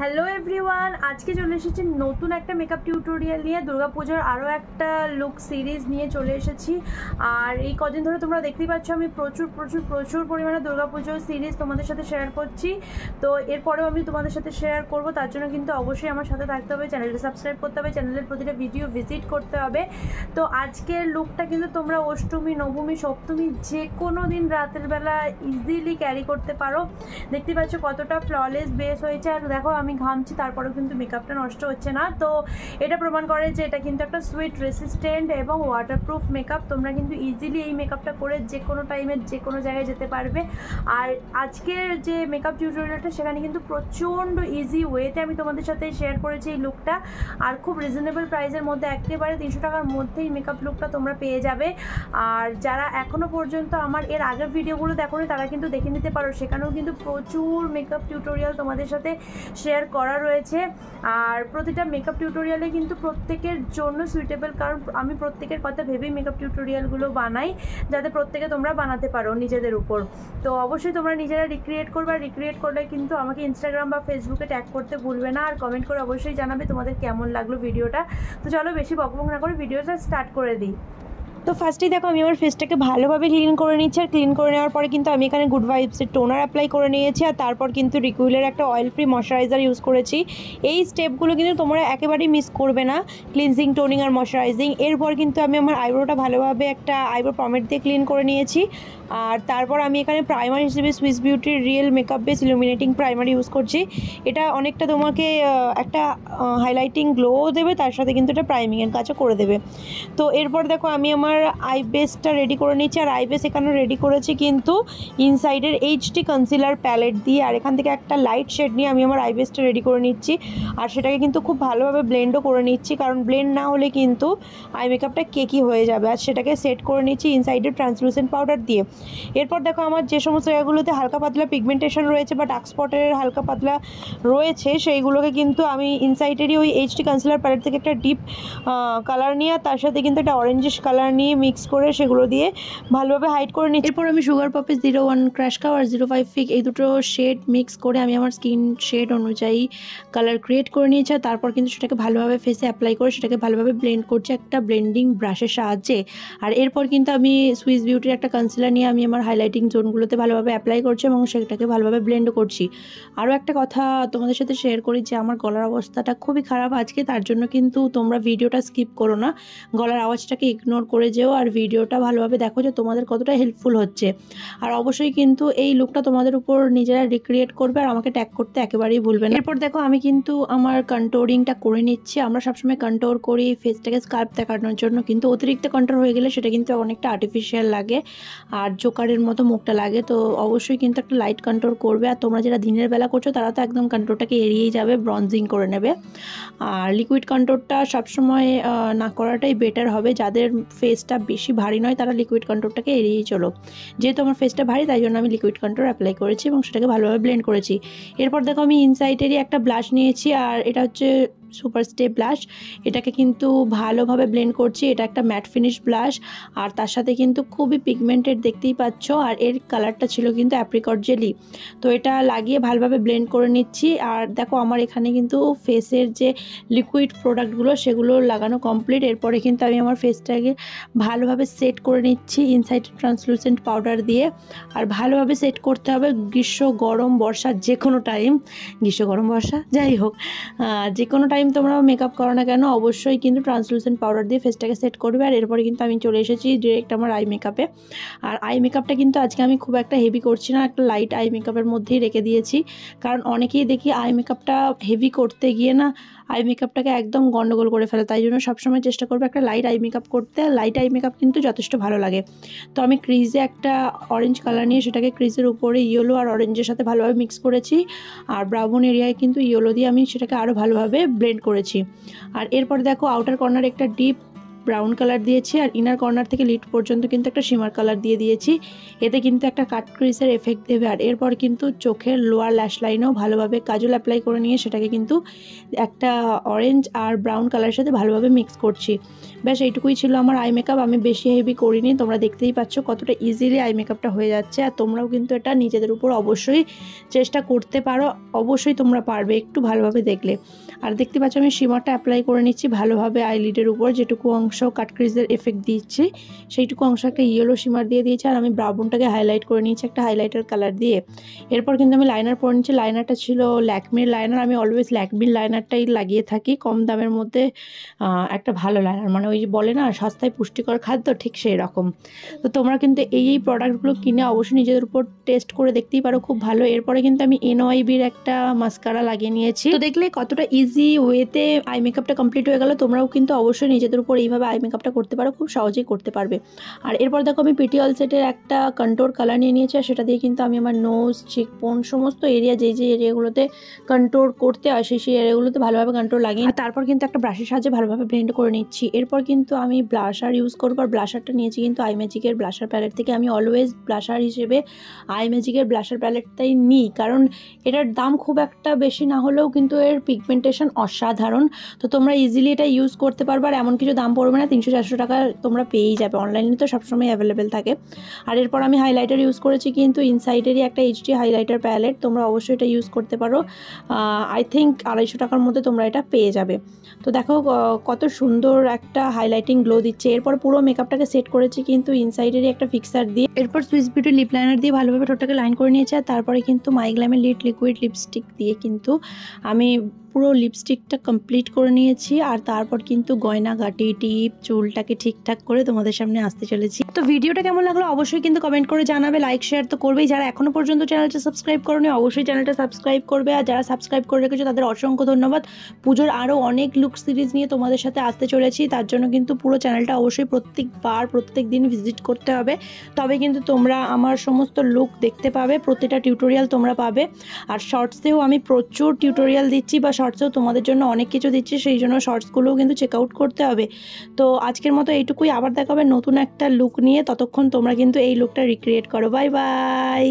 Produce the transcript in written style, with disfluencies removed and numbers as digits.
Hello everyone, আজকে চলে এসেছি নতুন একটা মেকআপ টিউটোরিয়াল নিয়ে। দুর্গাপুজোর আরও একটা লুক সিরিজ নিয়ে চলে এসেছি। আর এই কদিন ধরে তোমরা দেখতেই পাচ্ছ আমি প্রচুর পরিমাণে দুর্গাপুজোর সিরিজ তোমাদের সাথে শেয়ার করছি। তো এরপরেও আমি তোমাদের সাথে শেয়ার করব, তার জন্য কিন্তু অবশ্যই আমার সাথে থাকতে হবে, চ্যানেলটা সাবস্ক্রাইব করতে হবে, চ্যানেলের প্রতিটা ভিডিও ভিজিট করতে হবে। তো আজকের লুকটা কিন্তু তোমরা অষ্টমী, নবমী, সপ্তমী যে কোনো দিন রাতের বেলা ইজিলি ক্যারি করতে পারো। দেখতে পাচ্ছ কতটা ফ্ললেস বেস হয়েছে। আর দেখো আমি ঘামছি, তারপরেও কিন্তু মেকআপটা নষ্ট হচ্ছে না। তো এটা প্রমাণ করে যে এটা কিন্তু একটা সুইট রেসিস্ট্যান্ট এবং ওয়াটারপ্রুফ মেকআপ। তোমরা কিন্তু ইজিলি এই মেকআপটা করে যে কোনো টাইমে যে কোনো জায়গায় যেতে পারবে। আর আজকের যে মেকআপ টিউটোরিয়ালটা সেখানে কিন্তু প্রচণ্ড ইজি ওয়েতে আমি তোমাদের সাথে শেয়ার করেছি এই লুকটা। আর খুব রিজনেবল প্রাইসের মধ্যে, একেবারে 300 টাকার মধ্যেই মেকআপ লুকটা তোমরা পেয়ে যাবে। আর যারা এখনও পর্যন্ত আমার এর আগের ভিডিওগুলো দেখোনি তারা কিন্তু দেখে নিতে পারো, সেখানেও কিন্তু প্রচুর মেকআপ টিউটোরিয়াল তোমাদের সাথে শেয়ার করা রয়েছে। আর প্রতিটা মেকআপ টিউটোরিয়ালে কিন্তু প্রত্যেকের জন্য সুইটেবল, কারণ আমি প্রত্যেকের কথা ভেবেই মেকআপ টিউটোরিয়ালগুলো বানাই, যাতে প্রত্যেকে তোমরা বানাতে পারো নিজেদের উপর। তো অবশ্যই তোমরা নিজেরা রিক্রিয়েট করবে, আর রিক্রিয়েট করলে কিন্তু আমাকে ইনস্টাগ্রাম বা ফেসবুকে ট্যাগ করতে ভুলবে না। আর কমেন্ট করে অবশ্যই জানাবে তোমাদের কেমন লাগলো ভিডিওটা। তো চলো বেশি বকবক না করে ভিডিওটা স্টার্ট করে দিই। তো ফার্স্টেই দেখো আমি আমার ফেসটাকে ভালোভাবে ক্লিন করে নিচ্ছি। আর ক্লিন করে নেওয়ার পরে কিন্তু আমি এখানে গুড ভাইবসের টোনার অ্যাপ্লাই করে নিয়েছি। আর তারপর কিন্তু রিকুইলের একটা অয়েল ফ্রি ময়শ্চারাইজার ইউজ করেছি। এই স্টেপগুলো কিন্তু তোমরা একেবারেই মিস করবে না, ক্লিনজিং, টোনিং আর ময়শ্চারাইজিং। এরপর কিন্তু আমি আমার আইব্রোটা ভালোভাবে একটা আইব্রো পমেড দিয়ে ক্লিন করে নিয়েছি। আর তারপর আমি এখানে প্রাইমার হিসেবে Swiss বিউটির real makeup base illuminating primer use করছি। এটা অনেকটা তোমাকে একটা হাইলাইটিং গ্লো দেবে, তার সাথে কিন্তু এটা প্রাইমিংয়ের কাজও করে দেবে। তো এরপর দেখো আমি আমার আই বেসটা রেডি করে নিচ্ছি। আর আই বেস এখানে রেডি করেছি কিন্তু ইনসাইডের এইচডি কনসিলার প্যালেট দিয়ে। আর এখান থেকে একটা লাইট শেড নিয়ে আমি আমার আই বেসটা রেডি করে নিচ্ছি। আর সেটাকে কিন্তু খুব ভালোভাবে ব্লেন্ডও করে নিচ্ছি, কারণ ব্লেন্ড না হলে কিন্তু আই মেকআপটা কেকি হয়ে যাবে। আর সেটাকে সেট করে নিচ্ছি ইনসাইডের ট্রান্সলুসেন্ট পাউডার দিয়ে। এরপর দেখো আমার যে সমস্ত জায়গাগুলোতে হালকা পাতলা পিগমেন্টেশন রয়েছে বা ডার্ক স্পটের হালকা পাতলা রয়েছে, সেইগুলোকে কিন্তু আমি ইনসাইডেরই ওই এইচডি কনসিলার প্যালেট থেকে একটা ডিপ কালার নিয়ে, তার সাথে কিন্তু একটা অরেঞ্জিশ কালার নিয়ে মিক্স করে সেগুলো দিয়ে ভালোভাবে হাইড করে নিচ্ছি। এরপর আমি সুগার পপি 01 ক্র্যাশ কাও আর 05 ফিক এই দুটো শেড মিক্স করে আমি আমার স্কিন শেড অনুযায়ী কালার ক্রিয়েট করে নিয়েছি। তারপর কিন্তু সেটাকে ভালোভাবে ফেসে অ্যাপ্লাই করে সেটাকে ভালোভাবে ব্লেন্ড করছি একটা ব্লেন্ডিং ব্রাশের সাহায্যে। আর এরপর কিন্তু আমি সুইস বিউটির একটা কনসিলার নিয়ে আমি আমার হাইলাইটিং জোনগুলোতে ভালোভাবে অ্যাপ্লাই করছি এবং সেটাকে ভালোভাবে ব্লেন্ডও করছি। আরও একটা কথা তোমাদের সাথে শেয়ার করি যে আমার গলার অবস্থাটা খুবই খারাপ আজকে, তার জন্য কিন্তু তোমরা ভিডিওটা স্কিপ করো না, গলার আওয়াজটাকে ইগনোর করে যেও আর ভিডিওটা ভালোভাবে দেখো যে তোমাদের কতটা হেল্পফুল হচ্ছে। আর অবশ্যই কিন্তু এই লুকটা তোমাদের উপর নিজেরা রিক্রিয়েট করবে আর আমাকে ট্যাগ করতে একেবারেই ভুলবে না। এরপর দেখো আমি কিন্তু আমার কন্ট্রোরিংটা করে নিচ্ছি। আমরা সবসময় কন্ট্রোর করি ফেসটাকে স্কার্প দেখানোর জন্য, কিন্তু অতিরিক্ত কন্ট্রোর হয়ে গেলে সেটা কিন্তু অনেকটা আর্টিফিশিয়াল লাগে আর জোকারের মতো মুখটা লাগে। তো অবশ্যই কিন্তু একটা লাইট কন্ট্রোল করবে। আর তোমরা যারা দিনের বেলা করছো তারা তো একদম কন্ট্রোলটাকে এড়িয়েই যাবে, ব্রঞ্জিং করে নেবে। আর লিকুইড কন্ট্রোলটা সবসময় না করাটাই বেটার হবে। যাদের ফেসটা বেশি ভারী নয় তারা লিকুইড কন্ট্রোলটাকে এড়িয়েই চলো। যেহেতু আমার ফেসটা ভারী তাই জন্য আমি লিকুইড কন্ট্রোল অ্যাপ্লাই করেছি এবং সেটাকে ভালোভাবে ব্লেন্ড করেছি। এরপর দেখো আমি ইনসাইডেরই একটা ব্লাশ নিয়েছি, আর এটা হচ্ছে সুপার স্টে ব্লাশ। এটাকে কিন্তু ভালোভাবে ব্লেন্ড করছি। এটা একটা ম্যাট ফিনিশ ব্লাশ আর তার সাথে কিন্তু খুবই পিগমেন্টেড দেখতেই পাচ্ছ। আর এর কালারটা ছিল কিন্তু অ্যাপ্রিকট জেলি। তো এটা লাগিয়ে ভালোভাবে ব্লেন্ড করে নিচ্ছি। আর দেখো আমার এখানে কিন্তু ফেসের যে লিকুইড প্রোডাক্টগুলো সেগুলো লাগানো কমপ্লিট। এরপরে কিন্তু আমি আমার ফেসটাকে ভালোভাবে সেট করে নিচ্ছি ইনসাইড ট্রান্সলুসেন্ট পাউডার দিয়ে। আর ভালোভাবে সেট করতে হবে গ্রীষ্ম, গরম, বর্ষা, যে কোনো টাইম, গ্রীষ্ম, গরম, বর্ষা যাই হোক, যে কোনো টাইম তোমরা মেকআপ করো না কেন অবশ্যই কিন্তু ট্রান্সলুসেন্ট পাউডার দিয়ে ফেসটাকে সেট করবে। আর এরপরে কিন্তু আমি চলে এসেছি ডিরেক্ট আমার আই মেকআপে। আর আই মেকআপটা কিন্তু আজকে আমি খুব একটা হেভি করছি না, একটা লাইট আই মেকআপের মধ্যেই রেখে দিয়েছি। কারণ অনেকেই দেখি আই মেকআপটা হেভি করতে গিয়ে না আই মেকআপটাকে একদম গন্ডগোল করে ফেলে, তাই জন্য সবসময় চেষ্টা করবে একটা লাইট আই মেকআপ করতে। লাইট আই মেকআপ কিন্তু যথেষ্ট ভালো লাগে। তো আমি ক্রিজে একটা অরেঞ্জ কালার নিয়ে সেটাকে ক্রিজের উপরে ইয়েলো আর অরেঞ্জের সাথে ভালোভাবে মিক্স করেছি। আর ব্রাউন এরিয়ায় কিন্তু ইয়েলো দিয়ে আমি সেটাকে আরও ভালোভাবে ব্লেন্ড করেছি। আর এরপর দেখো আউটার কর্নার একটা ডিপ ব্রাউন কালার দিয়েছি আর ইনার কর্নার থেকে লিড পর্যন্ত কিন্তু একটা শিমার কালার দিয়ে দিয়েছি। এতে কিন্তু একটা কাট ক্রিজের এফেক্ট দেবে। আর এরপর কিন্তু চোখের লোয়ার ল্যাশ লাইনেও ভালোভাবে কাজল অ্যাপ্লাই করে নিয়ে সেটাকে কিন্তু একটা অরেঞ্জ আর ব্রাউন কালারের সাথে ভালোভাবে মিক্স করছি। ব্যাস এইটুকুই ছিল আমার আই মেকআপ। আমি বেশি হেভি করিনি, তোমরা দেখতেই পাচ্ছ কতটা ইজিলি আই মেকআপটা হয়ে যাচ্ছে। আর তোমরাও কিন্তু এটা নিজেদের উপর অবশ্যই চেষ্টা করতে পারো, অবশ্যই তোমরা পারবে একটু ভালোভাবে দেখলে। আর দেখতে পাচ্ছ আমি শিমারটা অ্যাপ্লাই করে নিচ্ছি ভালোভাবে আইলিডের উপর, যেটুকু অংশ কাট ক্রিজের এফেক্ট দিচ্ছি সেইটুকু অংশ একটা ইয়েলো শিমার দিয়ে দিয়েছি। আর আমি ব্রাউনটাকে হাইলাইট করে নিয়েছি একটা হাইলাইটার কালার দিয়ে। এরপর কিন্তু আমি লাইনার পরে নিচ্ছি। লাইনারটা ছিল ল্যাকমির লাইনার। আমি অলওয়েজ ল্যাকমির লাইনারটাই লাগিয়ে থাকি, কম দামের মধ্যে একটা ভালো লাইনার, মানে ওই যে বলে না সস্তায় পুষ্টিকর খাদ্য, ঠিক সেই রকম। তো তোমরা কিন্তু এই প্রোডাক্টগুলো কিনে অবশ্যই নিজেদের উপর টেস্ট করে দেখতেই পারো, খুব ভালো। এরপরে কিন্তু আমি এনওয়াইবির একটা মাস্কারা লাগিয়ে নিয়েছি। তো দেখলে কতটা ইজি ওয়েতে আই মেকআপটা কমপ্লিট হয়ে গেল। তোমরাও কিন্তু অবশ্যই নিজেদের উপর এইভাবে আই মেকআপটা করতে পারো, খুব সহজেই করতে পারবে। আর এরপর দেখো আমি পিটি অল সেটের একটা কন্ট্রোর কালার নিয়ে নিয়েছি আর সেটা দিয়ে কিন্তু আমি আমার নোজ, চিকবোন সমস্ত এরিয়া যে এরিয়াগুলোতে কন্ট্রোর করতে হয় সেই এরিয়াগুলোতে ভালোভাবে কন্ট্রোর লাগিয়ে তারপর কিন্তু একটা ব্রাশের সাহায্যে ভালোভাবে ব্লেন্ড করে নিচ্ছি। এরপর কিন্তু আমি ব্লাশার ইউজ করবো। আর ব্লাশারটা নিয়েছি কিন্তু আই ম্যাজিকের ব্লাশার প্যালেট থেকে। আমি অলওয়েজ ব্লাশার হিসেবে আই ম্যাজিকের ব্লাশার প্যালেটটাই নিই, কারণ এটার দাম খুব একটা বেশি না হলেও কিন্তু এর পিগমেন্টেশন অসাধারণ। তো তোমরা ইজিলি এটা ইউজ করতে পারবে আর এমন কিছু দাম পড়বে না, 300-400 টাকা তোমরা পেয়েই যাবে, অনলাইনে তো সবসময় অ্যাভেলেবেল থাকে। আর এরপর আমি হাইলাইটার ইউজ করেছি কিন্তু ইনসাইডেরই একটা এইচডি হাইলাইটার প্যালেট, তোমরা অবশ্যই এটা ইউজ করতে পারো। আই থিঙ্ক 250 টাকার মধ্যে তোমরা এটা পেয়ে যাবে। তো দেখো কত সুন্দর একটা হাইলাইটিং গ্লো দিচ্ছে। এরপর পুরো মেকআপটাকে সেট করেছি কিন্তু ইনসাইডেরই একটা ফিক্সার দিয়ে। এরপর সুইস বিউটি লিপ লাইনার দিয়ে ভালোভাবে ঠোঁটটাকে লাইন করে নিয়েছি। আর তারপরে কিন্তু মাইগ্ল্যামের লিকুইড লিপস্টিক দিয়ে কিন্তু আমি পুরো লিপস্টিকটা কমপ্লিট করে নিয়েছি। আর তারপর কিন্তু গয়না গাটি টিপ চুলটাকে ঠিকঠাক করে তোমাদের সামনে আসতে চলেছি। তো ভিডিওটা কেমন লাগলো অবশ্যই কিন্তু কমেন্ট করে জানাবে, লাইক শেয়ার তো করবেই। যারা এখনো পর্যন্ত চ্যানেলটা সাবস্ক্রাইব করোনি অবশ্যই চ্যানেলটা সাবস্ক্রাইব করবে। আর যারা সাবস্ক্রাইব করে রেখেছো তাদের অসংখ্য ধন্যবাদ। পুজোর আরও অনেক লুক সিরিজ নিয়ে তোমাদের সাথে আসতে চলেছি, তার জন্য কিন্তু পুরো চ্যানেলটা অবশ্যই প্রত্যেক দিন ভিজিট করতে হবে, তবে কিন্তু তোমরা আমার সমস্ত লুক দেখতে পাবে, প্রতিটা টিউটোরিয়াল তোমরা পাবে। আর শর্টসেও আমি প্রচুর টিউটোরিয়াল দিচ্ছি বা শর্টসেও তোমাদের জন্য অনেক কিছু দিচ্ছি, সেই জন্য শর্টসগুলোও কিন্তু চেক আউট করতে হবে। তো আজকের মতো এইটুকুই, আবার দেখা হবে নতুন একটা লুক নিয়ে। ততক্ষণ তোমরা কিন্তু এই লুকটা রিক্রিয়েট করো। Bye bye.